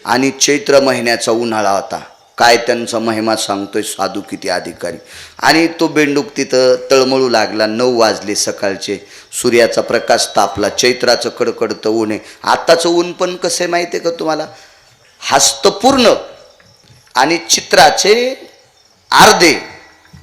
आणि चैत्र महिन्याचा उन्हाळा होता. काय त्यांचा महिमा सांगतोय साधू किती अधिकारी. आणि तो बेंडूक तिथं तळमळू लागला. 9 वाजले सकाळचे. सूर्याचा प्रकाश तापला. चैत्राचं कडकडतं ऊन आहे. आत्ताचं ऊन पण कसं आहे माहिती आहे का तुम्हाला? हस्तपूर्ण आणि चित्राचे अर्धे.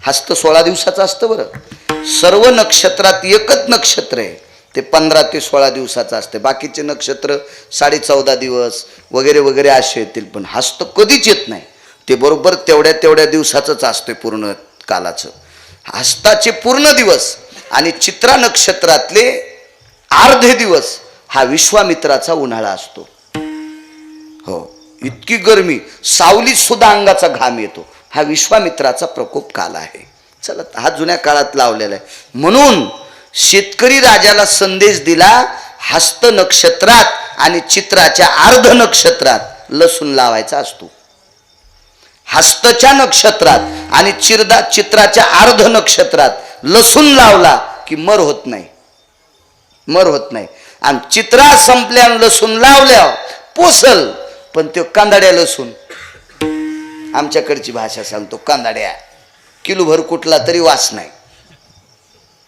हस्त 16 दिवसाचं असतं बरं. सर्व नक्षत्रात एकच नक्षत्र आहे ते 15 ते 16 दिवसाचं असते. बाकीचे नक्षत्र 14.5 दिवस वगैरे वगैरे असे येतील. पण हस्त कधीच येत नाही. ते बरोबर तेवढ्या दिवसाचंच असते पूर्ण कालाचं. हस्ताचे पूर्ण दिवस आणि चित्रा नक्षत्रातले अर्धे दिवस हा विश्वामित्राचा उन्हाळा असतो. हो, इतकी गरमी, सावलीत सुद्धा अंगाचा घाम येतो. हा विश्वामित्राचा प्रकोप काल आहे. चला, हा जुन्या काळात लावलेला आहे. म्हणून शेतकरी राजाला संदेश दिला, हस्त नक्षत्रात आणि चित्राच्या अर्ध नक्षत्रात लसूण लावायचा असतो. हस्तच्या नक्षत्रात आणि चित्राच्या अर्ध नक्षत्रात लसूण लावला की मर होत नाही. मर होत नाही. आणि चित्रा संपल्या लसूण लावल्या पोसल, पण तो कांदाड्या लसूण, आमच्याकडची भाषा सांगतो कांदाड्या, किलोभर कुठला तरी वास नाही.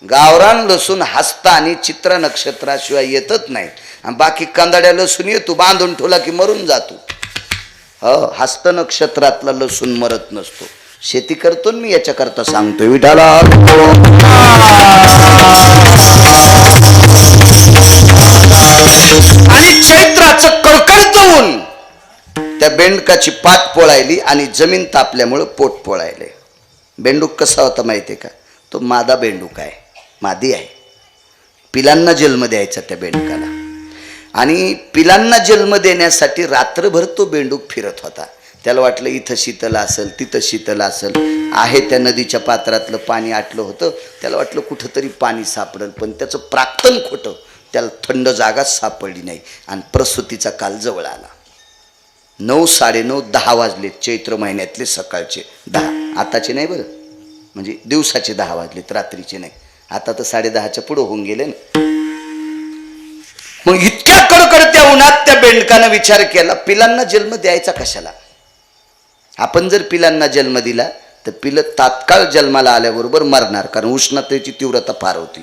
गावरान लसूण हस्त आणि चित्रा नक्षत्राशिवाय येतच नाही. आणि बाकी कांदाड्या लसूण येतो, बांधून ठेवला की मरून जातो. हो, हस्त नक्षत्रातला लसूण मरत नसतो. शेती करतो मी याच्याकरता सांगतोय. विठाला आणि चैत्राचं कडकडतं ऊन त्या बेंडकाची पाठ पोळायली आणि जमीन तापल्यामुळं पोट पोळायले. बेंडूक कसा होता माहिती आहे का? तो मादा बेंडूक आहे, मादी आहे. पिलांना जन्म द्यायचा त्या बेंडकाला. आणि पिलांना जन्म देण्यासाठी रात्रभर तो बेंडूक फिरत होता. त्याला वाटलं इथं शीतल असेल, तिथं शीतल असेल. आहे त्या नदीच्या पात्रातलं पाणी आटलं होतं. त्याला वाटलं कुठंतरी पाणी सापडेल, पण त्याचं प्राक्तन खोटं. त्याला थंड जागाच सापडली नाही. आणि प्रसूतीचा काल जवळ आला. 9, 9:30, 10 वाजले. चैत्र महिन्यातले सकाळचे 10. आताचे नाही बरं, म्हणजे दिवसाचे 10 वाजलेत, रात्रीचे नाही. आता तर 10:30च्या पुढं होऊन गेले ना. मग इतक्या कडकडत्या उन्हात त्या बेंडकानं विचार केला, पिलांना जन्म द्यायचा कशाला? आपण जर पिलांना जन्म दिला तर पिलं तात्काळ जन्माला आल्याबरोबर मरणार, कारण उष्णतेची तीव्रता फार होती.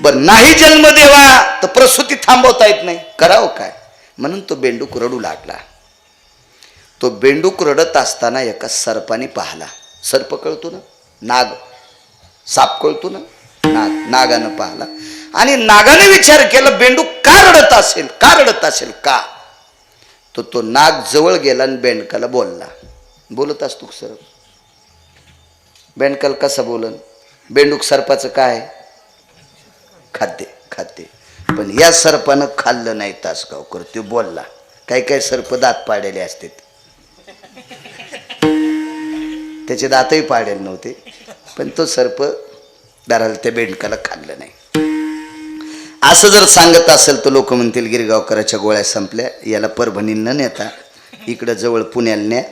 बरं, नाही जन्म देवा तर प्रसूती थांबवता येत नाही, करावं काय? म्हणून तो बेंडूक रडू लागला. तो बेंडूक रडत असताना एका सर्पाने पाहिला. सर्प कळतो ना, नाग, साप कळतो ना, नागानं पाहिला. आणि नागाने विचार केला, बेंडूक का रडत असेल, का रडत असेल का? तो नाग जवळ गेला आणि बेंडकाला बोलला. बोलत असतो सर्प, बेंडकाला कसा बोलन? बेंडूक सर्पाचं काय? खाद्य, खाद्य. पण या सर्पानं खाल्लं नाही तासगावकर. तो बोलला. काही सर्प दात पाडलेले असतात, त्याचे दातही पाडेल नव्हते, पण तो सर्प दाराला त्या बेंडकाला खाल्लं नाही. असं जर सांगत असेल तर लोक म्हणतील गिरगावकराच्या गोळ्या संपल्या, याला परभणीला न नेता इकडं जवळ पुण्याला न्या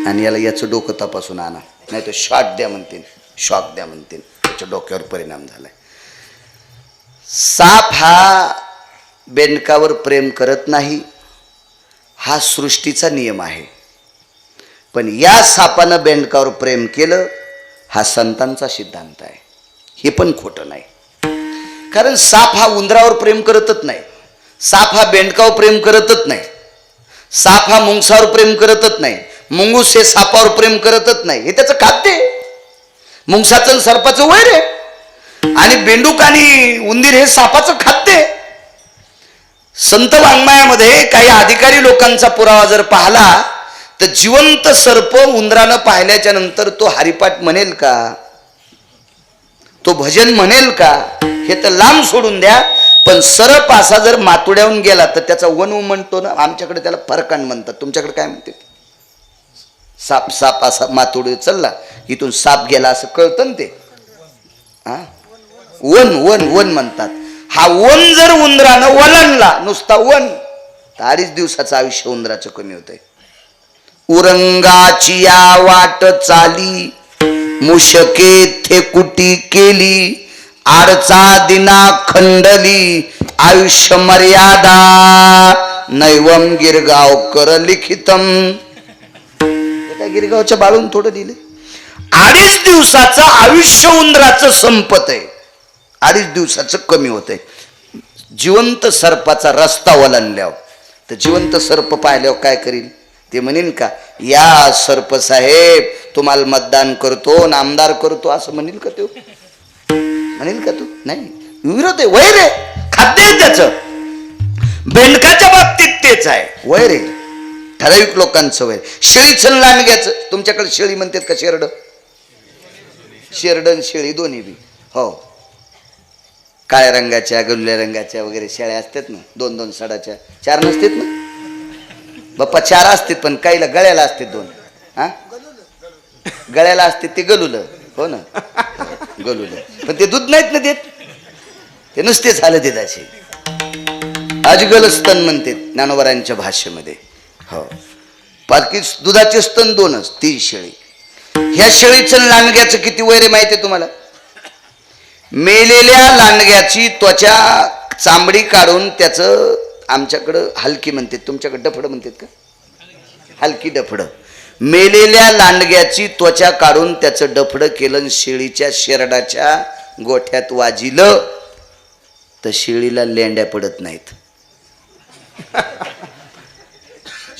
आणि याचं डोकं तपासून आणा, नाही तर शॉक द्या म्हणतील, शॉक द्या म्हणतील. त्याच्या डोक्यावर परिणाम झालाय. साप हा बेंडकावर प्रेम करत नाही, हा सृष्टीचा नियम आहे. पण या सापानं बेंडकावर प्रेम केलं, हा संतांचा सिद्धांत आहे. हे पण खोटं नाही. कारण साप हा उंदरावर प्रेम करतच नाही, साप हा बेंडकावर प्रेम करतच नाही, साप हा मुंगसावर प्रेम करतच नाही, मुंगूस हे सापावर प्रेम करतच नाही. हे त्याचं खाद्य आहे. मुंगसाचं सर्पाचं वैर आहे आणि बेंडूक आणि उंदीर हे सापाचं खाद्य आहे. संत वाङ्मयामध्ये काही अधिकारी लोकांचा पुरावा जर पाहिला तर जिवंत सर्प उंदरानं पाहिल्याच्या नंतर तो हरिपाठ म्हणेल का, तो भजन म्हणेल का, हे तर लांब सोडून द्या. पण सरप असा जर मातुड्याहून गेला तर त्याचा वन म्हणतो ना, आमच्याकडे त्याला फरकान म्हणतात, तुमच्याकडे काय म्हणते? साप, साप असा मातुड चालला, इथून साप गेला असं कळतं ना ते. हा, वन वन वन म्हणतात. हा वन जर उंदरानं वलणला, नुसता वन, तर 2.5 दिवसाचं आयुष्य उंदराचं कमी होतंय. उरंगाची या वाट चाली, मुशके थे कुटी केली, आडचा दिना खंडली, आयुष्य मर्यादा नैवम गिरगावकर लिखितम. त्या गिरगावच्या बाळून थोडं दिले. 2.5 दिवसाचं आयुष्य उंदराचं संपत आहे, 2.5 दिवसाचं कमी होत आहे. जिवंत सर्पाचा रस्ता ओलांडल्यावर, तर जिवंत सर्प पाहिल्यावर काय करील ते म्हणेन का, या सर्प साहेब तुम्हाला मतदान करतो, नामदार करतो असं म्हणेल का तो? म्हणेल का तू? नाही, विरोध आहे, वैर आहे, खाद्य आहे त्याचं. बेंडकाच्या बाबतीत तेच आहे, वैर आहे, ठराविक लोकांचं वैर. शेळीचं लांडग्याचं, तुमच्याकडे शेळी म्हणतात का शेरड? शेरडन शेळी दोन्ही बी हो. काळ्या रंगाच्या गल्ल्या रंगाच्या वगैरे शेळ्या असतात ना, 2-2 सडाच्या, 4 नसतात ना बाप्पा, 4 असतात, पण काहीला गळ्याला असते 2. हा, गळ्याला असते ते गलुलं, हो ना, गलुलं, पण ते दूध नाहीत ना देत, ते नुसते झालं देत असे. अजगल स्तन म्हणते ज्ञानोबरांच्या भाषेमध्ये. हो, बाकी दुधाचे स्तन 2च, ती शेळी. ह्या शेळीचं लांडग्याचं किती वैर आहे माहिती आहे तुम्हाला? मेलेल्या लांडग्याची त्वचा चांबडी काढून त्याचं, आमच्याकडं हलकी म्हणतात, तुमच्याकडे डफडं म्हणतात का? हलकी डफडं. मेलेल्या लांडग्याची त्वचा काढून त्याचं डफडं केलं, शेळीच्या शेरडाच्या गोठ्यात वाजिलं, तर शेळीला लेंड्या पडत नाहीत.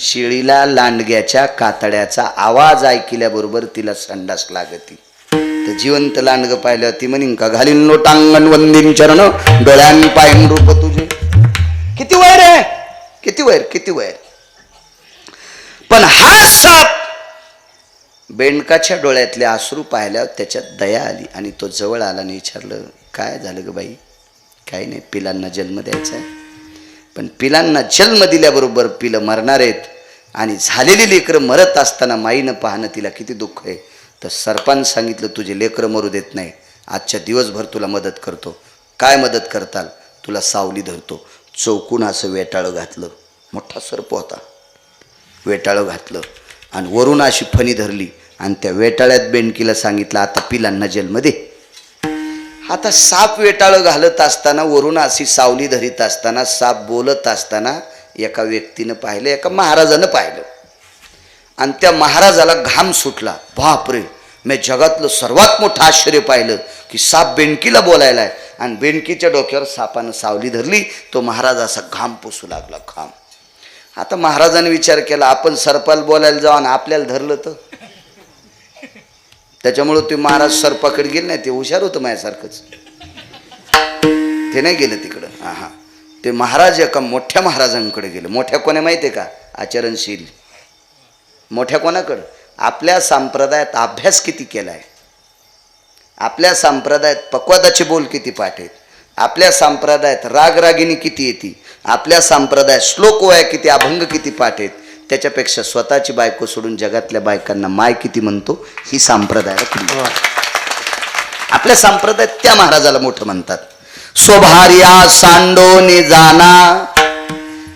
शेळीला लांडग्याच्या कातड्याचा आवाज ऐकल्याबरोबर तिला संडास लागती. तर जिवंत लांडग पाहिलं ती म्हणीन का, घालीन लोटांगण वंदीन चरण डोळ्यान पायन रूप तुझे. किती वैर आहे, किती वैर, किती वैर. पण हा साप बेंडकाच्या डोळ्यातले अश्रू पाहिल्यावर त्याच्यात दया आली आणि तो जवळ आला आणि विचारलं, काय झालं ग बाई? काही नाही, पिलांना जन्म द्यायचा आहे, पण पिलांना जन्म दिल्याबरोबर पिलं मरणार आहेत, आणि झालेली लेकरं मरत असताना माईनं पाहणं तिला किती दुःख आहे. तर सर्पानं सांगितलं, तुझे लेकरं मरू देत नाही, आजच्या दिवसभर तुला मदत करतो. काय मदत करताल? तुला सावली धरतो. चौकून असं वेटाळं घातलं, मोठा सर्प होता, वेटाळं घातलं आणि वरून अशी फणी धरली आणि त्या वेटाळ्यात बेंडकीला सांगितलं, आता पिलांना जन्म दे. आता साप वेटाळं घालत असताना, वरून अशी सावली धरीत असताना, साप बोलत असताना एका व्यक्तीनं पाहिलं, एका महाराजानं पाहिलं, आणि त्या महाराजाला घाम सुटला. बापरे, मी जगातलं सर्वात मोठं आश्चर्य पाहिलं की साप बेंडकीला बोलायला आहे आणि बेंडकीच्या डोक्यावर सापानं सावली धरली. तो महाराज असा घाम पुसू लागला, घाम. आता महाराजाने विचार केला, आपण सर्पाला बोलायला जाऊ आणि आपल्याला धरलं तर? त्याच्यामुळं ते महाराज सर्पाकडे गेले नाही, ते हुशार होतं माझ्यासारखंच, ते नाही गेलं तिकडं. हा, ते महाराज एका मोठ्या महाराजांकडे गेले. मोठ्या कोण्या माहिती आहे का? आचरणशील. मोठ्या कोणाकडं? आपल्या संप्रदायात अभ्यास किती केला आहे, आपल्या संप्रदायात पक्वादाचे बोल किती पाठ आहेत, आपल्या संप्रदायात रागरागिणी किती येते, आपल्या संप्रदायात श्लोक वया किती, अभंग किती पाठ आहेत, त्याच्यापेक्षा स्वतःची बायको सोडून जगातल्या बायकांना माय किती म्हणतो, ही संप्रदायात. आपल्या संप्रदायात त्या महाराजाला मोठं म्हणतात. स्वभार्या सांडोने जाना,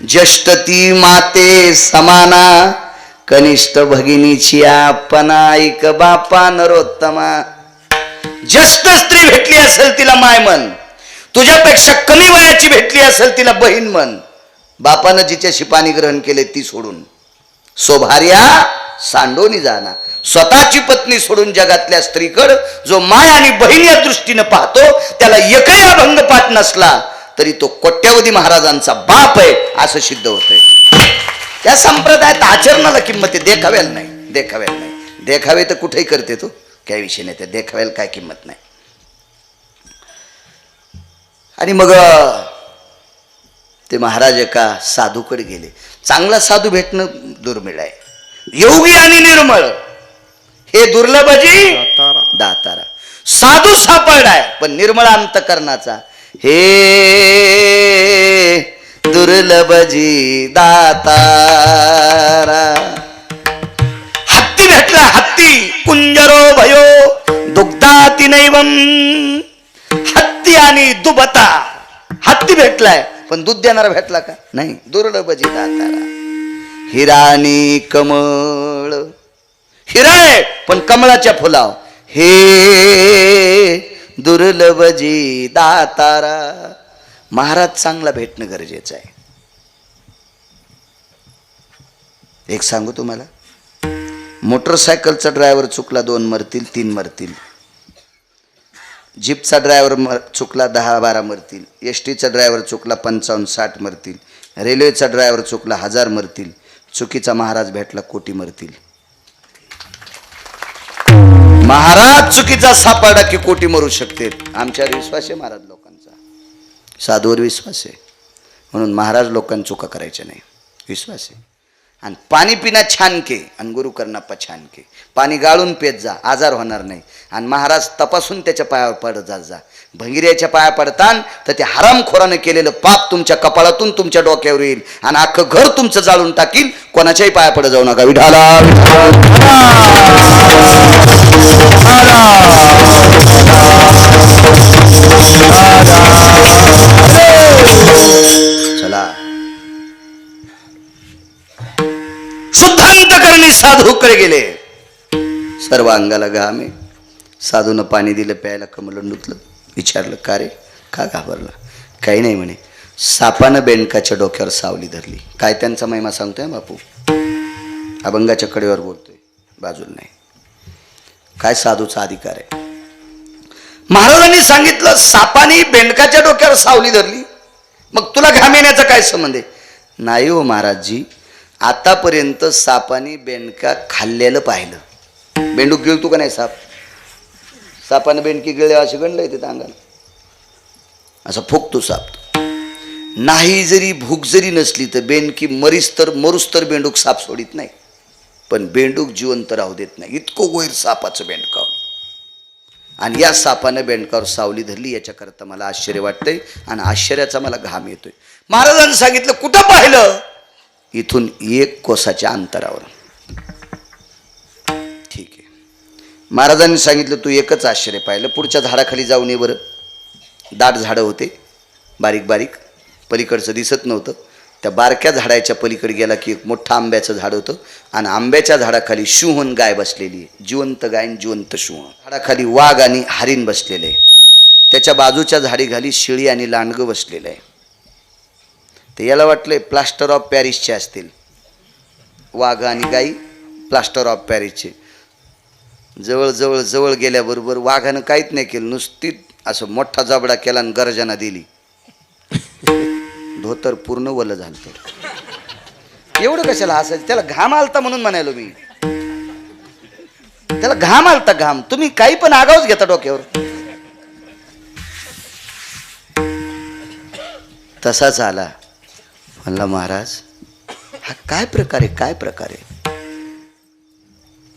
ज्येष्ठती माते समाना, कनिष्ठ भगिनीची आपणा, ऐक बापा नरोत्तमा. ज्येष्ठ स्त्री भेटली असेल तिला माय म्हण, तुझ्यापेक्षा कमी वयाची भेटली असेल तिला बहीण म्हण. बापानं जिच्याशी पाणी ग्रहण केले ती सोडून. स्वभार्या सांडोनी जाना, स्वतःची पत्नी सोडून जगातल्या स्त्रीकडे जो माय आणि बहीण या दृष्टीनं पाहतो, त्याला एकही अभंग पाठ नसला तरी तो कोट्यावधी महाराजांचा बाप आहे असं सिद्ध होतंय. त्या संप्रदायात आचरणाला किंमत आहे, देखाव्याला नाही. देखाव्याला नाही, देखावे तर कुठेही करते तो, काही विषय नाही, त्या देखाव्याला काय किंमत नाही. आणि मग ते महाराज एका साधूकडे गेले. चांगला साधू भेटणं दुर्मिळ आहे. योगी आणि निर्मळ हे दुर्लभजी दातारा. साधू सापडलाय पण निर्मळ अंतकरणाचा, हे दुर्लभजी दातारा. हत्ती भेटला, हत्ती कुंजरो भयो दुग्धाती नैवम. हत्ती आणि दुबता, हत्ती भेटलाय पण दूध देणारा भेटला का? नाही. दुर्लभजी दातारा. हिराणी कमळ, हिरा आहे पण कमळाच्या फुलाव, हे दुर्लभजी दातारा. महाराज चांगला भेटणं गरजेचं आहे. एक सांगू तुम्हाला, मोटरसायकलचा ड्रायव्हर चुकला 2 मरतील 3 मरतील, जीपचा ड्रायव्हर चुकला 10-12 मरतील, एसटीचा ड्रायव्हर चुकला 55-60 मरतील, रेल्वेचा ड्रायव्हर चुकला 1000 मरतील, चुकीचा महाराज भेटला कोटी मरतील. महाराज चुकीचा सापडला की कोटी मरू शकते. आमच्यावर विश्वास आहे महाराज लोकांचा, साधूवर विश्वास आहे, म्हणून महाराज लोकांना चुका करायच्या नाही, विश्वास आहे. आणि पाणी पिना छान के आणि गुरु करणाप्पा छान के. पाणी गाळून पेत जा, आजार होणार नाही. आणि महाराज तपासून त्याच्या पायावर पडत जात जा. भंगिऱ्याच्या पाया पडतान तर ते हरामखोरानं केलेलं पाप तुमच्या कपाळातून तुमच्या डोक्यावर येईल आणि अख्खं घर तुमचं जाळून टाकील. कोणाच्याही पाया पडत जाऊ नका. विठाला चला. शुद्धांत करणी साधूकडे गेले. सर्व अंगाला घाम आहे. साधूनं पाणी दिलं प्यायला, कमलं नुतलं. विचारलं का रे, का घाबरला? काही नाही म्हणे, सापानं बेंडकाच्या डोक्यावर सावली धरली. काय त्यांचा महिमा सांगतोय बापू, अभंगाच्या कडेवर बोलतोय, बाजूला नाही. काय साधूचा अधिकार आहे. महाराजांनी सांगितलं सापाने बेंडकाच्या डोक्यावर सावली धरली, मग तुला घाम येण्याचा काय संबंध आहे? नाही हो महाराजजी, आतापर्यंत सापाने बेंडका खाल्लेलं पाहिलं. बेंडूक गिळतो का नाही साप? सापानं बेंडकी गिळले असे गणलंय ते अंगाला, असं फुकतो साप. नाही जरी भूक जरी नसली तर बेंडकी मरूस तर बेंडूक साप सोडित नाही, पण बेंडूक जिवंत राहू देत नाही. इतकं गोहीर सापाचं बेंडकाव. आणि या सापानं बेंडकावर सावली धरली, याच्याकरता मला आश्चर्य वाटतंय आणि आश्चर्याचा मला घाम येतोय. महाराजांनी सांगितलं कुठं पाहिलं? इथून 1 कोसाच्या अंतरावर. ठीक आहे. महाराजांनी सांगितलं तू एकच आश्चर्य पाहिलं, पुढच्या झाडाखाली जाऊन ये बरं. दाट झाडं होते, बारीक बारीक, पलीकडचं दिसत नव्हतं. त्या बारक्या झाडाच्या पलीकडे गेला की एक मोठं आंब्याचं झाड होतं आणि आंब्याच्या झाडाखाली शिंहण गाय बसलेली आहे, जिवंत गाय आणि जिवंत शिंह. झाडाखाली वाघ आणि हरिण बसलेले आहे. त्याच्या बाजूच्या झाडीखाली शेळी आणि लांडगं बसलेलं आहे. ते याला वाटलंय प्लास्टर ऑफ पॅरिसचे असतील, वाघ आणि गाई प्लास्टर ऑफ पॅरिसचे. जवळ गेल्याबरोबर वाघानं काहीच नाही केलं, नुसती असं मोठा जबडा केला आणि गर्जना दिली. धोतर पूर्ण वलं झालं. एवढं कशाला हसायचं? त्याला घाम आलता म्हणून म्हणालो मी, त्याला घाम आलता. घाम तुम्ही काही पण आगाऊच घेता डोक्यावर. तसाच आला. म्हणला महाराज हा काय प्रकारे, काय प्रकारे?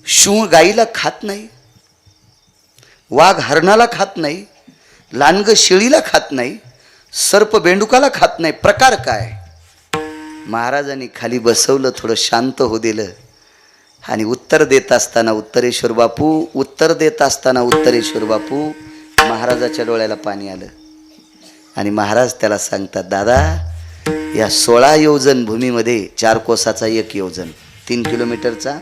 शिंह गाईला खात नाही, वाघ हरणाला खात नाही, लांडगं शेळीला खात नाही, सर्प बेंडुकाला खात नाही. प्रकार काय? महाराजांनी खाली बसवलं, थोडं शांत होऊ दिलं आणि उत्तर देत असताना उत्तरेश्वर बापू महाराजाच्या डोळ्याला पाणी आलं. आणि महाराज त्याला सांगतात, दादा या 16 योजन भूमीमध्ये 4 कोसाचा 1 योजन, 3 किलोमीटरचा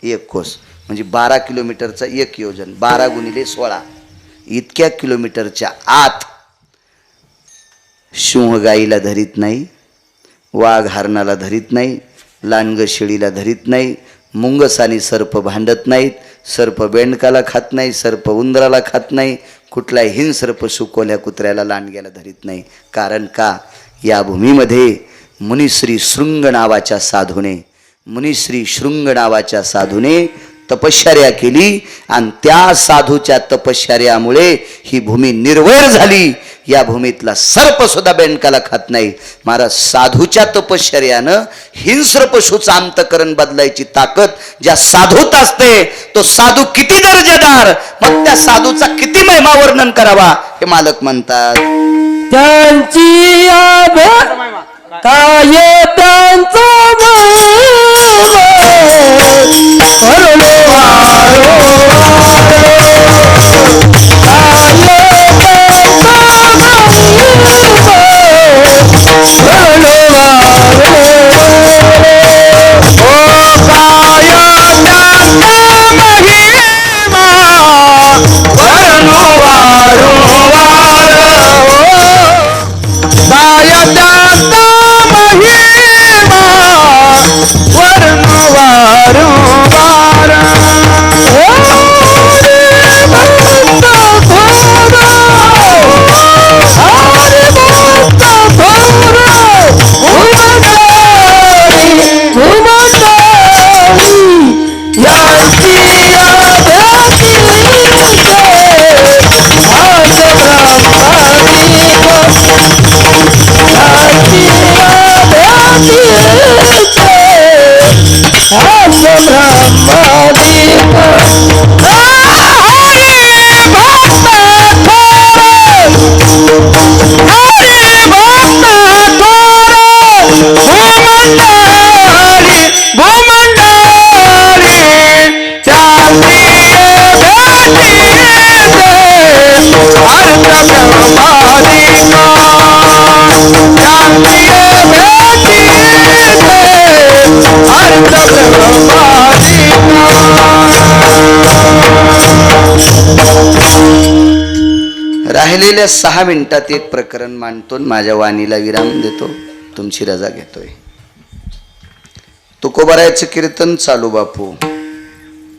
1 कोस म्हणजे 12 किलोमीटरचा 1 योजन, 12 गुणिले 16 इतक्या किलोमीटरच्या आत शिंह गाईला धरीत नाही, वाघ हरणाला धरीत नाही, लांडगं शेळीला धरीत नाही, मुंगस आणि सर्प भांडत नाहीत, सर्प बेंडकाला खात नाही, सर्प उंदराला खात नाही, कुठलाही हिंसर्प सुकोल्या कुत्र्याला लांडग्याला धरीत नाही. कारण का? या भूमीमध्ये मुनिश्री शृंग नावाच्या साधूने तपश्चर्या केली आणि त्या साधूच्या तपश्चर्यामुळे ही भूमी निर्वैर झाली. या भूमीतला सर्प सुद्धा बेंडकाला खात नाही. महाराज साधूच्या तपश्चर्यानं हिंस्र पशुचं अंतकरण बदलायची ताकद ज्या साधूत असते, तो साधू किती दर्जेदार, मग त्या साधूचा किती महिमा वर्णन करावा हे मालक म्हणतात. त्यांची काय त्यांचा राहिलेल्या 6 मिनिटात एक प्रकरण मांडतो, माझ्या वाणीला विराम देतो, तुमची रजा घेतोय. तुकोबारायचं कीर्तन चालू बापू,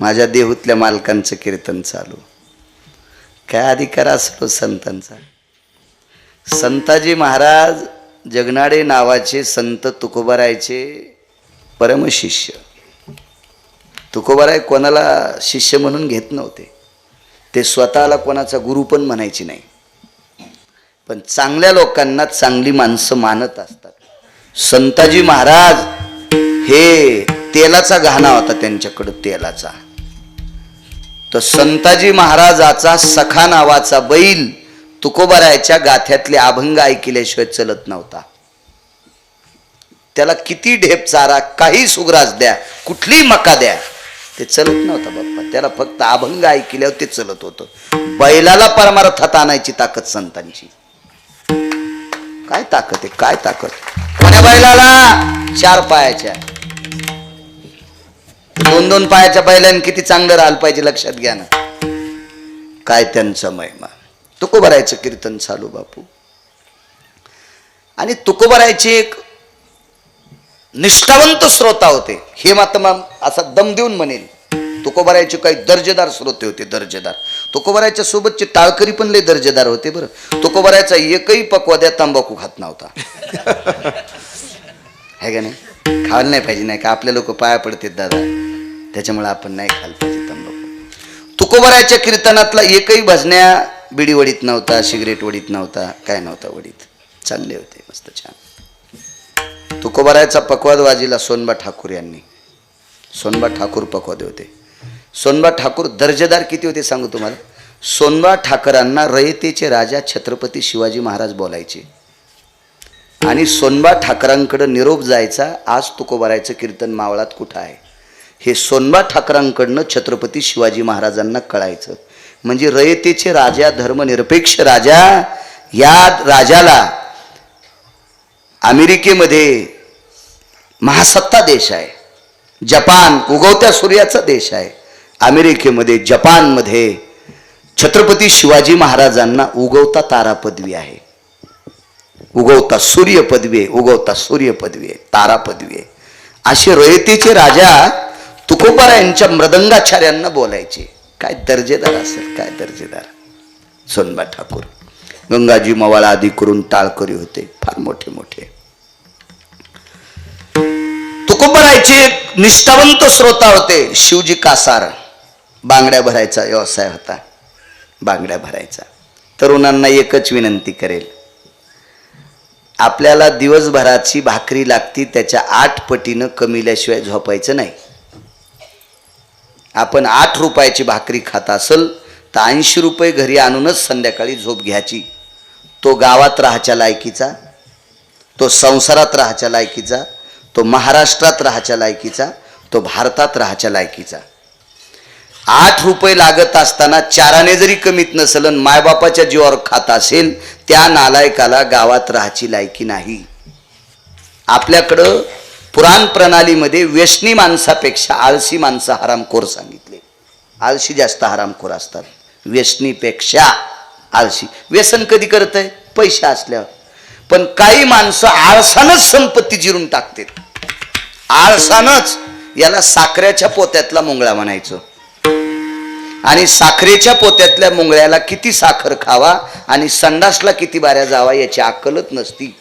माझ्या देहूतल्या मालकांचं कीर्तन चालू. काय अधिकार असलो संतांचा. संताजी महाराज जगनाडे नावाचे संत तुकोबारायचे परमशिष्य. तुकोबाराय कोणाला शिष्य म्हणून घेत नव्हते. ते स्वतःला कोणाचा गुरु पण म्हणायचे नाही, पण चांगल्या लोकांना चांगली माणसं मानत असतात. संताजी महाराज हे तेलाचा घाणा होता त्यांच्याकडं, तेलाचा. तर संताजी महाराजाचा सखा नावाचा बैल तुकोबारायच्या गाथ्यातले अभंग ऐकल्याशिवाय चलत नव्हता. त्याला किती ढेप चारा, काही सुग्रास द्या, कुठली मका द्या, ते चलत नव्हता बाप्पा. त्याला फक्त अभंग ऐकल्यावर ते चलत होतं. बैलाला परमार्थात आणायची ताकद संतांची. काय ताकद आहे, काय ताकद. कोण्या बैलाला? 4 पायाच्या. 2-2 पायाच्या बैलांनी किती चांगलं राहिलं पाहिजे, लक्षात घ्या ना. काय त्यांचा महिमा. तुकोबारायचं कीर्तन चालू बापू. आणि तुकोबारायचे एक निष्ठावंत श्रोता होते, हे मात्र असा दम देऊन म्हणेल. तुकोबारायचे काही दर्जेदार श्रोते होते, दर्जेदार. तुकोबारायच्या सोबतचे टाळकरी पण लय दर्जेदार होते बरं. तुकोबारायचा एकही पकवाद्या तंबाखू खात नव्हता. आहे का नाही? खायला नाही पाहिजे, नाही का आपले लोक पाया पडतात दादा, त्याच्यामुळे आपण नाही खायला पाहिजे तंबाखू. तुकोबारायच्या कीर्तनातला एकही भजन्या बिडी वडीत नव्हता, सिगरेट वडीत नव्हता, काय नव्हता वडीत. चांगले होते, मस्त छान. तुकोबारायचा पकवाद वाजीला सोनबा ठाकूर यांनी. सोनबा ठाकूर पकवादे होते. सोनबा ठाकूर दर्जेदार किती होते सांगू तुम्हाला. सोनबा ठाकरांना रयतेचे राजा छत्रपती शिवाजी महाराज बोलायचे आणि सोनबा ठाकरांकडे निरोप जायचा, आज तुकोबारायचं कीर्तन मावळात कुठं आहे, हे सोनबा ठाकरांकडनं छत्रपती शिवाजी महाराजांना कळायचं. म्हणजे रयतेचे राजा, धर्मनिरपेक्ष राजा, या राजाला अमेरिकेमध्ये महासत्ता देश आहे, जपान उगवत्या सूर्याचा देश आहे, अमेरिकेमध्ये जपानमध्ये छत्रपती शिवाजी महाराजांना उगवता तारा पदवी आहे. उगवता सूर्य पदवी आहे, उगवता सूर्य पदवी आहे, तारा पदवी आहे. असे रयतेचे राजा तुकोबारायांच्या मृदंगाचार्यांना बोलायचे. काय दर्जेदार असेल, काय दर्जेदार. सोनबा ठाकूर, गंगाजी मवाळा आदी करून टाळकरी होते, फार मोठे मोठे. तुकोबारायचे निष्ठावंत श्रोता होते. शिवजी कासार, बांगड्या भरायचा व्यवसाय होता, बांगड्या भरायचा. तरुणांना एकच विनंती करेल, आपल्याला दिवसभराची भाकरी लागती, त्याच्या 8 पटीनं कमील्याशिवाय झोपायचं नाही. आपण 8 रुपयाची भाकरी खात असेल तर 80 रुपये घरी आणूनच संध्याकाळी झोप घ्यायची. तो गावात राहायच्या लायकीचा, तो संसारात राहायच्या लायकीचा, तो महाराष्ट्रात राहायच्या लायकीचा, तो भारतात राहायच्या लायकीचा. 8 रुपये लागत असताना 4 जरी कमीत नसेल, मायबापाच्या जीवावर खात असेल, त्या नालायकाला गावात राहायची लायकी नाही. आपल्याकडं पुराण प्रणालीमध्ये व्यसनी माणसापेक्षा आळशी माणसं हरामखोर सांगितले. आळशी जास्त हरामखोर असतात व्यसनीपेक्षा. आळशी व्यसन कधी करत आहे? पैसे असल्यावर. पण काही माणसं आळसानच संपत्ती जिरून टाकतात. आळसानच. याला साखरेच्या पोत्यातला मुंगळा म्हणायचं. आणि साखरेच्या पोत्यातल्या मुंगळ्याला किती साखर खावा आणि संडासला किती बाऱ्या जावा याची अक्कलच नसती.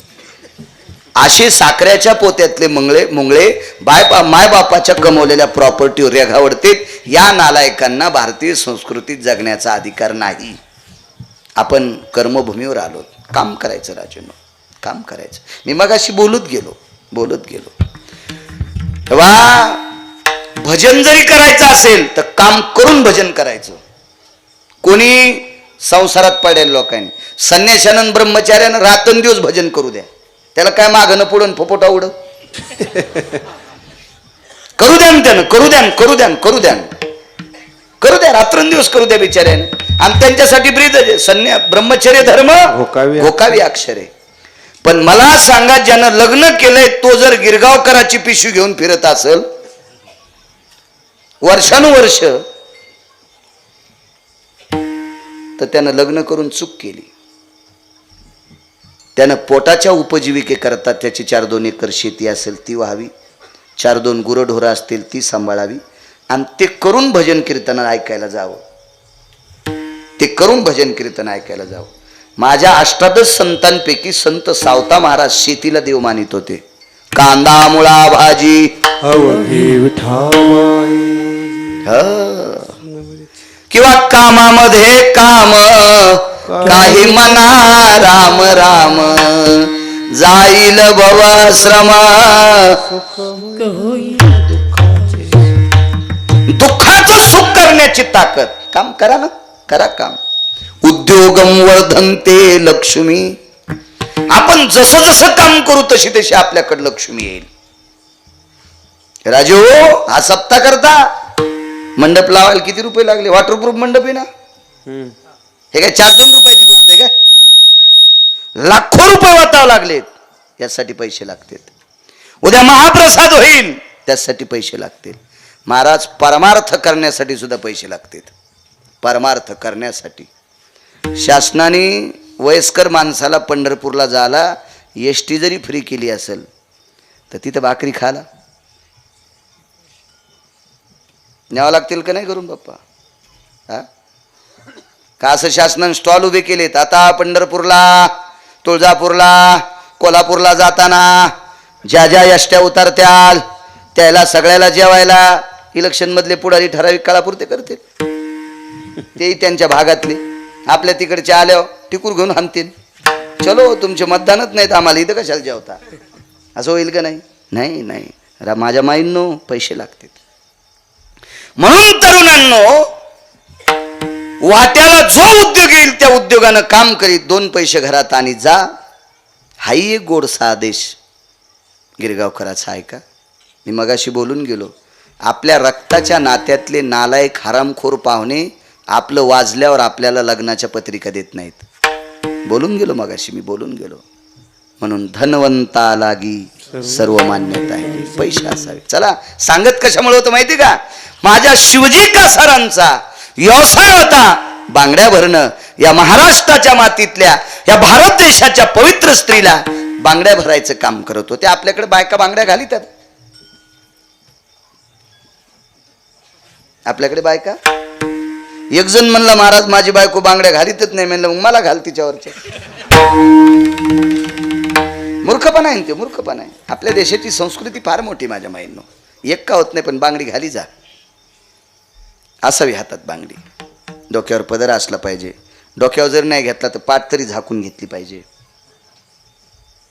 असे साखरेच्या पोत्यातले मुंगळे मायबापाच्या कमवलेल्या प्रॉपर्टीवर रेघावडते. या नालायकांना भारतीय संस्कृतीत जगण्याचा अधिकार नाही. आपण कर्मभूमीवर आलो, काम करायचं राजेनो, काम करायचं. मी मगाशी बोलत गेलो तेव्हा भजन जरी करायचं असेल तर काम करून भजन करायचं. कोणी संसारात पडेल लोकांनी, संन्याशानं ब्रह्मचार्यानं रात्रंदिवस भजन करू द्या, त्याला काय मागणं पुढं फोपोटा उड करू द्या ना, त्यानं करू द्या करू द्या करू द्या करू द्या, रात्रंदिवस करू द्या बिचाऱ्याने. आणि त्यांच्यासाठी ब्रीद संन्या ब्रह्मचर्य धर्म घोकावी अक्षरे. पण मला सांगा, ज्यानं लग्न केलंय तो जर गिरगावकराची पिशवी घेऊन फिरत असेल वर्षानुवर्ष, तर त्यानं लग्न करून चूक केली. त्यानं पोटाच्या उपजीविकेकरता त्याची 4-2 एकर शेती असेल ती व्हावी, 4-2 गुरंढोरं असतील ती सांभाळावी, आणि ते करून भजन कीर्तन ऐकायला जावं. ते करून भजन कीर्तन ऐकायला जावं. माझ्या अष्टादश संतांपैकी संत सावता महाराज शेतीला देव मानित होते. कांदा मुळा भाजी किंवा कामामध्ये काम काही मना राम राम जाईल भवश्रम. दुःखाचं सुख करण्याची ताकद. काम करा ना, करा काम. उद्योगम वर्धनते लक्ष्मी. आपण जसं जसं काम करू तशी तशी आपल्याकडे लक्ष्मी येईल. राजू, हा सप्ताह करता मंडप लावायला किती रुपये लागले? वॉटरप्रूफ मंडप आहे ना, हे काय 4-2 रुपयाची गोष्ट आहे काय? लाखो रुपये वाटावे लागलेत, यासाठी पैसे लागतील. उद्या महाप्रसाद होईल, त्यासाठी पैसे लागतील. महाराज, परमार्थ करण्यासाठी सुद्धा पैसे लागतील. परमार्थ करण्यासाठी शासनाने वयस्कर माणसाला पंढरपूरला जायला एसटी जरी फ्री केली असेल तर तिथं भाकरी खाला न्यावं लागतील का नाही करून बाप्पा? हा का असं शासनाने स्टॉल उभे केलेत? आता पंढरपूरला, तुळजापूरला, कोल्हापूरला जाताना ज्या ज्या एसट्या उतरत्याल त्याला सगळ्याला जेवायला इलेक्शन मधले पुढारी ठराविक काळापुरते करतील. तेही त्यांच्या भागातले. आपल्या तिकडचे आल्यावर टिकूर घेऊन हाणतील. चलो, तुमचे मतदानच नाहीत, आम्हाला इथं कशाला जेवता? असं होईल का नाही? नाही नाही, माझ्या माईंनो पैसे लागतील. म्हणून तरुणांनो, वाट्याला जो उद्योग येईल त्या उद्योगानं काम करीत 2 पैसे घरात आणि जा. हाही एक गोडसा आदेश गिरगावकराचा आहे का? मी मगाशी बोलून गेलो, आपल्या रक्ताच्या नात्यातले नालायक हरामखोर पाहुणे आपलं वाजल्यावर आपल्याला लग्नाच्या पत्रिका देत नाहीत. बोलून गेलो मगाशी, मी बोलून गेलो. म्हणून धनवंता लागी सर्व मान्यता आहे, पैसे असावे. चला, सांगत कशामुळे होतं माहिती का? माझ्या शिवजी कासारांचा व्यवसाय होता बांगड्या भरणं. या महाराष्ट्राच्या मातीतल्या, या भारत देशाच्या पवित्र स्त्रीला बांगड्या भरायचं काम करत होते. आपल्याकडे बायका बांगड्या घालितात? आपल्याकडे बायका? एक जण म्हणला, महाराज माझी बायको बांगड्या घालीतच नाही. म्हणलं, मग मला घाल तिच्यावरच्या. मूर्खपणा आहे ते, मूर्खपणा आहे. आपल्या देशाची संस्कृती फार मोठी माझ्या माईंनो. एक का होत नाही, पण बांगडी घाली जा. असावी हातात बांगडी. डोक्यावर पदर असला पाहिजे. डोक्यावर जर नाही घेतला तर पाठ तरी झाकून घेतली पाहिजे.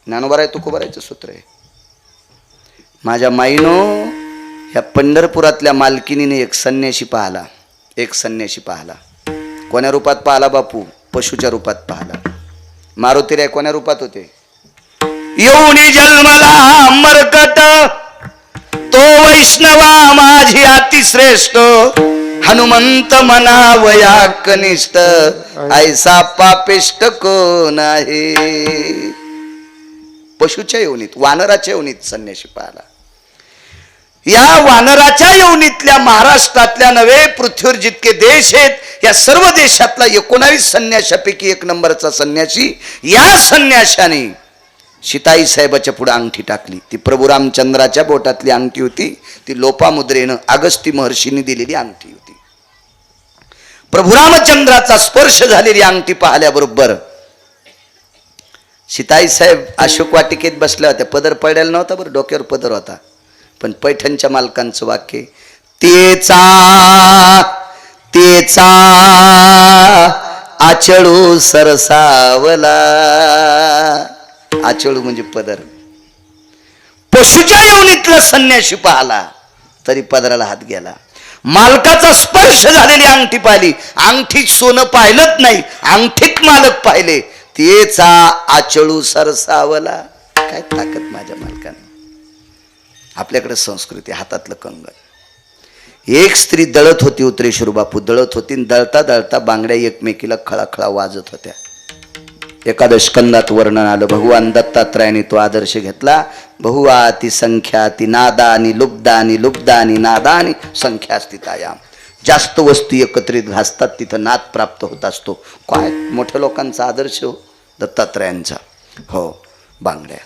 ज्ञानोबा तुकोबारायचं सूत्र आहे. माझ्या माईनो, ह्या पंढरपुरातल्या मालकिनीने एक संन्याशी पाहला. एक संन्याशी पाहला. कोण्या रूपात पाहला बापू? पशुच्या रूपात पाहला. मारुतीराय कोण्या रूपात होते? येऊनी जन्मला मरकट, तो वैष्णवा माझी अतिश्रेष्ठ, हनुमंत मनावया कनिष्ठ, ऐसा पापिष्ट कोण आहे? पशुच्या योनीत, वानराच्या योनीत संन्याशी पाहला. या वानराच्या योनीतल्या महाराष्ट्रातल्या नव्हे, पृथ्वीवर जितके देश आहेत, या सर्व देशातला 19 संन्याशापैकी 1 नंबरचा संन्यासी. या संन्याशाने सीताई साहेबाच्या पुढे अंगठी टाकली. ती प्रभू रामचंद्राच्या बोटातली अंगठी होती. ती लोपामुद्रेनं अगस्ती महर्षींनी दिलेली अंगठी होती. प्रभू रामचंद्राचा स्पर्श झालेली अंगठी पाहिल्याबरोबर सीताई साहेब अशोक वाटिकेत बसल्या होत्या. पदर पडायला नव्हता बरं, डोक्यावर पदर होता. पण पैठणच्या मालकांचं वाक्य, तेचा तेचा आचळू सरसावला. आचळू म्हणजे पदर. पशुच्या योनीतला संन्याशी पाहला. तरी पदराला हात गेला. मालकाचा स्पर्श झालेली अंगठी पाहिली, अंगठीत सोनं पाहिलंच नाही, अंगठीत मालक पाहिले. तेचा आचळू सरसावला. काय ताकद माझ्या मालकाने. आपल्याकडे संस्कृती, हातातलं कंगन. एक स्त्री दळत होती, उतरेश्वर बापू दळत होती. दळता दळता बांगड्या एकमेकीला खळाखळा वाजत होत्या. एकादश स्कंदात वर्णन आलं. भगवान दत्तात्रयाने तो आदर्श घेतला. बहुआती संख्याती नादानी लुब्धानी लुब्धानी नादानी संख्या स्थितायाम. जास्त वस्तू एकत्रित घासतात तिथं नाद प्राप्त होत असतो. काय मोठ्या लोकांचा आदर्श हो, दत्तात्रयांचा. हो, बांगड्या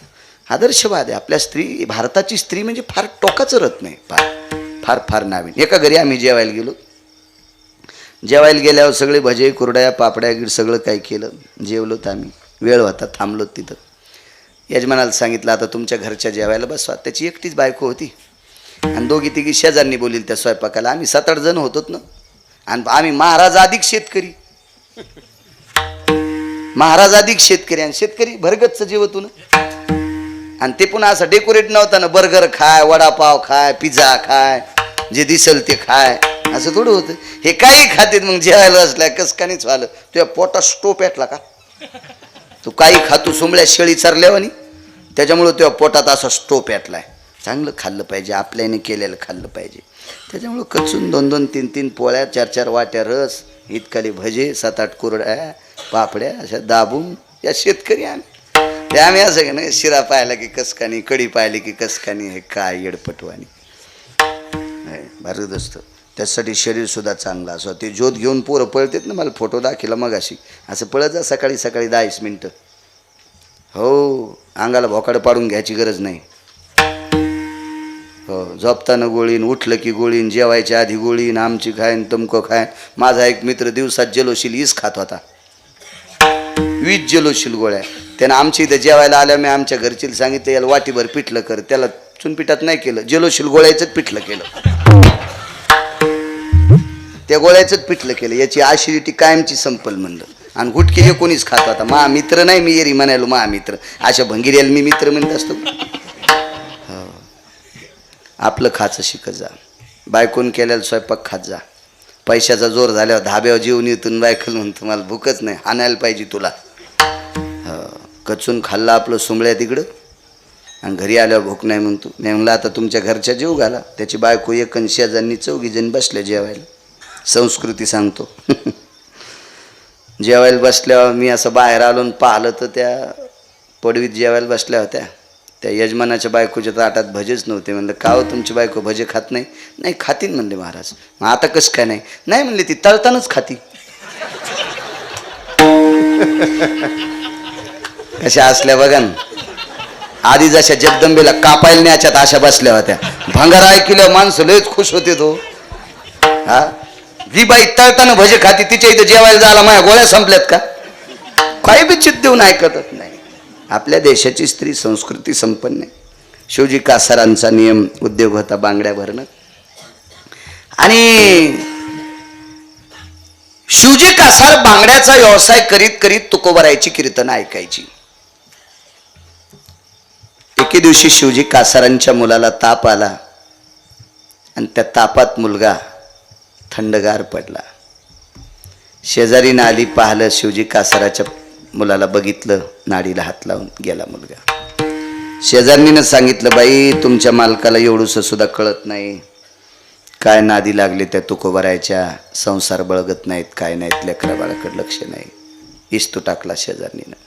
आदर्शवाद आहे. आपल्या स्त्री, भारताची स्त्री म्हणजे फार टोकाचं रत्न आहे. फार फार नावीन. एका घरी आम्ही जेवायला गेलो. जेवायला गेल्यावर सगळे भजे कुरड्या पापड्या गिड सगळं काय केलं. जेवलोत आम्ही. वेळ होता, थांबलो तिथं. यजमानाला सांगितलं आता तुमच्या घरच्या जेवायला बसवा. त्याची एकटीच बायको होती आणि दोघी तिघी शेजारनी बोलील त्या स्वयंपाकाला. आम्ही 7-8 जण होतोत ना. आणि आम्ही महाराज अधिक शेतकरी, महाराज अधिक शेतकरी. आणि शेतकरी भरगतच जेवतो ना. आणि ते पुन्हा असं डेकोरेट नव्हतं ना, बर्गर खाय, वडापाव खाय, पिझ्झा खाय, जे दिसल ते खाय, असं थोडं होतं. हे काही खातेत. मग जेवायला असल्या कसकानीच व्हालं. तुझ्या पोटात स्टो पेटला का? तू काही खातो सुंबळ्या शेळी चरल्यावानी, त्याच्यामुळं तुझ्या पोटात असा स्टो पेटलाय. चांगलं खाल्लं पाहिजे, आपल्याने केलेलं खाल्लं पाहिजे. त्याच्यामुळं कचून 2-2, 3-3 पोळ्या, 4-4 वाट्या रस, इतकाले भजे, 7-8 कुरड्या पापड्या अशा दाबून या शेतकरी आम्ही. ते आम्ही असं का नाही, शिरा पाहिला की कसकानी, कढी पाहिली की कसकानी. हे काय येडपटवानी भारत असतं. त्यासाठी शरीर सुद्धा चांगलं असं. ते ज्योत घेऊन पोरं पळतात ना, मला फोटो दाखिला मग अशी. असं पळत जा सकाळी सकाळी 10 मिनटं. हो, अंगाला भोकाडं पाडून घ्यायची गरज नाही. हो, झोपताना गोळीन, उठलं की गोळीन, जेवायच्या आधी गोळीन, आमची खायन तमकं खायन. माझा एक मित्र दिवसात जेलोशील 20 खात होता. 20 जेलोशील गोळ्या. त्यानं आमच्या इथं जेवायला आल्या, मी आमच्या घरचीला सांगितलं याला वाटीभर पिठलं कर. त्याला चुनपिठात नाही केलं, जेलोशील गोळ्याचंच पिठलं केलं. त्या गोळ्याचंच पिठलं केलं. याची ॲसिडिटी कायमची संपल म्हणलं. आणि गुटके हे कोणीच खात होता. महामित्र नाही, मी येरी म्हणायलो महामित्र. अशा भंगिऱ्याला मी मित्र म्हणत असतो. हो, आपलं खाचं शिकत जा. बायकोन केलेला स्वयंपाक खात जा. पैशाचा जोर झाल्यावर धाब्यावर जेवून येतून बायकोला म्हणतो मला भूकच नाही, आणायला पाहिजे तुला. हो, कचून खाल्लं आपलं सुंबळ्या तिकडं. आणि घरी आल्यावर भूक नाही म्हणतो. मी म्हणलं आता तुमच्या घरच्या जेव घाला. त्याची बायको 1 शेजारनी 4 जण बसले जेवायला. संस्कृती सांगतो. जेवायला बसल्यावर मी असं बाहेर आलो आणि पाहिलं तर त्या पडवीत जेवायला बसल्या होत्या. त्या यजमानाच्या बायकोच्या ताटात भजेच नव्हते. म्हणलं का हो तुमची बायको भजे खात नाही? नाही खातीन म्हणले महाराज. मग आता कसं काय नाही? नाही म्हणले ती तळतानाच खाती. कशा असल्या बघा ना. आधी जशा जगदंबेला कापायला न्याच्यात अशा बसल्या होत्या. भंगार ऐकल्या माणसं लयच खुश होते. तो हा जी बाई तळताना भजे खाती तिच्या इथं जेवायला जायला माझ्या गोळ्या संपल्यात का? काही बी चित देऊन ऐकतच नाही. आपल्या देशाची स्त्री संस्कृती संपन्न आहे. शिवजी कासारांचा नियम उद्योग होता बांगड्या भरणं. आणि शिवजी कासार बांगड्याचा व्यवसाय करीत करीत तुकोबारायची कीर्तन ऐकायची. एके दिवशी शिवजी कासारांच्या मुलाला ताप आला आणि त्या तापात मुलगा थंडगार पडला. शेजारीनं आली, पाहिलं शिवजी कासाराच्या मुलाला, बघितलं, नाडीला हात लावून गेला मुलगा. शेजारणीनं सांगितलं बाई तुमच्या मालकाला एवढंसं सुद्धा कळत नाही, काय नादी लागले त्या तुकोबारायच्या, संसार बळगत नाहीत, काय नाहीत, लेकरा बाळाकडे लक्ष नाही. इस्तू टाकला शेजारणीनं.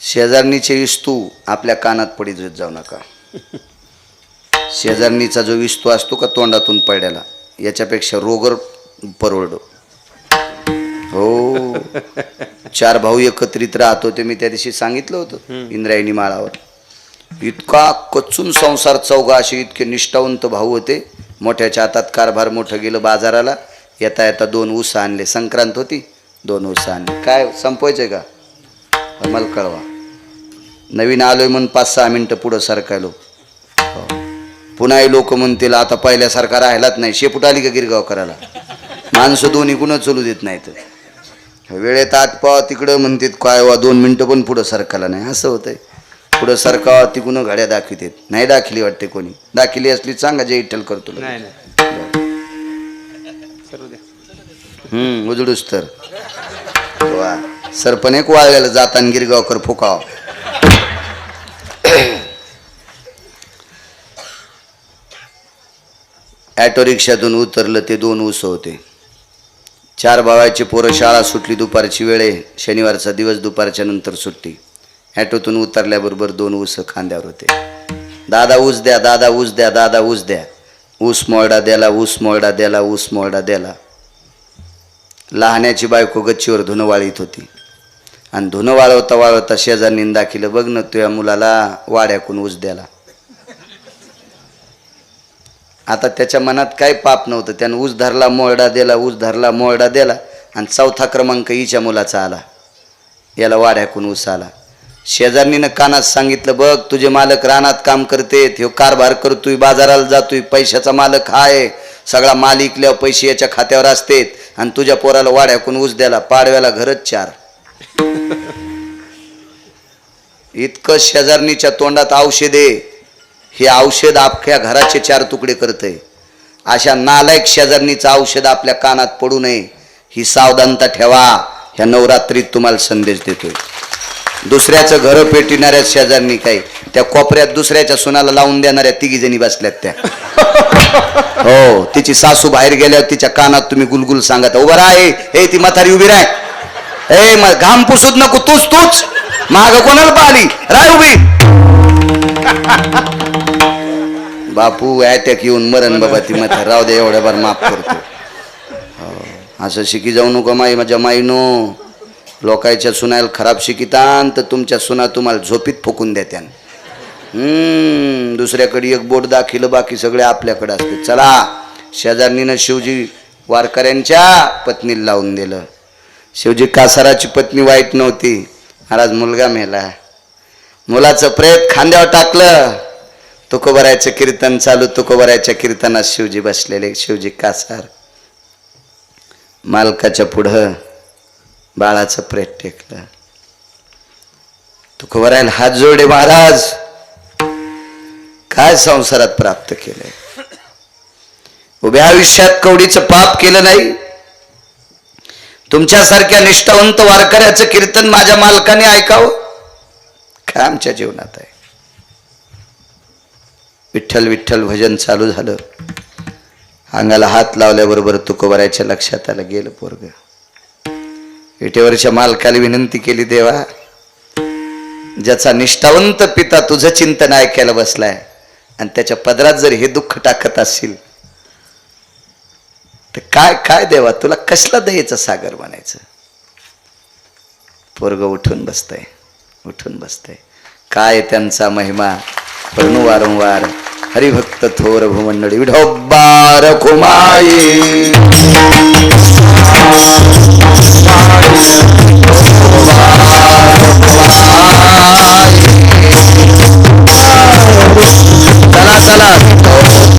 शेजारणीचे इस्तू आपल्या कानात पडीत जाऊ नका. शेजारणीचा जो विस्तू असतो का तोंडातून पडलेला, याच्यापेक्षा रोगर परवडो. हो, 4 भाऊ एकत्रित राहत होते. मी त्या दिवशी सांगितलं होतं इंद्रायणी माळावर. इतका कचून संसार चौघा असे इतके निष्ठावंत भाऊ होते. मोठ्याच्या हातात कारभार मोठं गेलं बाजाराला. येता येता 2 ऊस आणले. संक्रांत होती, 2 ऊस आणले. काय संपवायचंय का? मला कळवा. नवीन आलोय म्हणून 5-6 मिनटं पुढं सरकायलो. पुन्हा लोक म्हणतील आता पहिल्यासारखा राहिलाच नाही. शेपूट आली का गिरगाव करायला? माणसं दोन्ही कुणं चलू देत नाहीत. वेळेत आटपाव तिकडं म्हणतात काय वा 2 मिनटं पण पुढं सरकायला नाही. असं होतंय. पुढं सरका तिकून घड्या दाखवितेत. नाही दाखिली वाटते कोणी. दाखिली असली सांगा जे इटल करतो. नाही नाही करू द्या. उजडूस तर वा सरपण एक वाळलेलं जातान गिरगावकर फुकाव. ॲटो रिक्षातून उतरलं ते 2 ऊस होते. 4 भावाची पोरं. शाळा सुटली दुपारची वेळ आहे. शनिवारचा दिवस. दुपारच्या नंतर सुट्टी. ॲटोतून उतरल्याबरोबर 2 ऊस खांद्यावर होते. दादा ऊस द्या, दादा ऊस द्या, दादा ऊस द्या. ऊस मोरडा द्याला, ऊस मोरडा द्याला, ऊस मोरडा द्याला. लहाण्याची बायको गच्चीवर धुणं वाळीत होती आणि धुणं वाळवता वाळवता शेजारनीन दाखिलं, बघ ना तुझ्या मुलाला वाड्याकून ऊस द्याला. आता त्याच्या मनात काय पाप नव्हतं. त्यानं ऊस धरला, मोरडा दिला, ऊस धरला, मोरडा दिला आणि 4था क्रमांक हिच्या मुलाचा आला. याला वाड्याकून ऊस आला. शेजारणीनं कानात सांगितलं, बघ तुझे मालक रानात काम करतेत, ह्यो कारभार करतोय, बाजाराला जातोय, पैशाचा मालक हाय, सगळा माल इकल्यावर पैसे याच्या खात्यावर असतेत आणि तुझ्या पोराला वाड्याकून ऊस द्याला. पाडव्याला घरच 4. इतकं शेजारणीच्या तोंडात औषधे. हे औषध अख्ख्या घराचे 4 तुकडे करतंय. अशा नालायक शेजारणीचं औषध आपल्या कानात पडू नये ही सावधानता ठेवा. ह्या नवरात्रीत तुम्हाला संदेश देतोय. दुसऱ्याचं घर पेटविणाऱ्या शेजारणी काय त्या कोपऱ्यात दुसऱ्याच्या सुनाला लावून देणाऱ्या 3 जणी बसल्यात त्या. हो, तिची सासू बाहेर गेल्यावर तिच्या कानात तुम्ही गुलगुल सांगत, उभं राह, हे ती म्हातारी उभी राह, हे घाम पुसूत नको, तूच माग कोणाला पाहिली, राह उभी. बापू अटॅक येऊन मरण बाबा ती म्हातारी. राहू दे, एवढ्या बार माफ करतो. असं शिकी जाऊ नको माई, माझ्या माईनो. लोकांच्या सुनायला खराब शिकितान तर तुमच्या सुना तुम्हाला झोपीत फुकून देत्यान. दुसऱ्याकडे एक बोट दाखिलं, बाकी सगळे आपल्याकडे असते. चला, शेजारणीनं शिवजी वारकऱ्यांच्या पत्नीला लावून दिलं. शिवजी कासाराची पत्नी वाईट नव्हती. महाराज मुलगा मेला, मुलाचं प्रेत खांद्यावर टाकलं. तुकोबरायचं कीर्तन चालू. तुकोबरायच्या कीर्तनात शिवजी बसलेले. शिवजी कासार मालकाच्या पुढं बाळाचं प्रेत टेकलं. तुकोबरायला हात जोडे, महाराज काय संसारात प्राप्त केलंय? उभ्या आयुष्यात कवडीचं पाप केलं नाही. तुमच्यासारख्या निष्ठावंत वारकऱ्याचं कीर्तन माझ्या मालकाने ऐकावं काय आमच्या जीवनात आहे? विठ्ठल विठ्ठल भजन चालू झालं. अंगाला हात लावल्याबरोबर तुकोबरायच्या लक्षात आलं, गेलं पोरग. विटेवरच्या मालकाला विनंती केली, देवा, ज्याचा निष्ठावंत पिता तुझं चिंतन ऐकायला बसलाय आणि त्याच्या पदरात जर हे दुःख टाकत असशील तर काय काय देवा, तुला कसला दयेचं सागर बनायचं? पोरग उठून बसतंय. काय त्यांचा महिमा पण वारंवार हरिभक्त थोर भूमंडळी विठोबार कुमाई.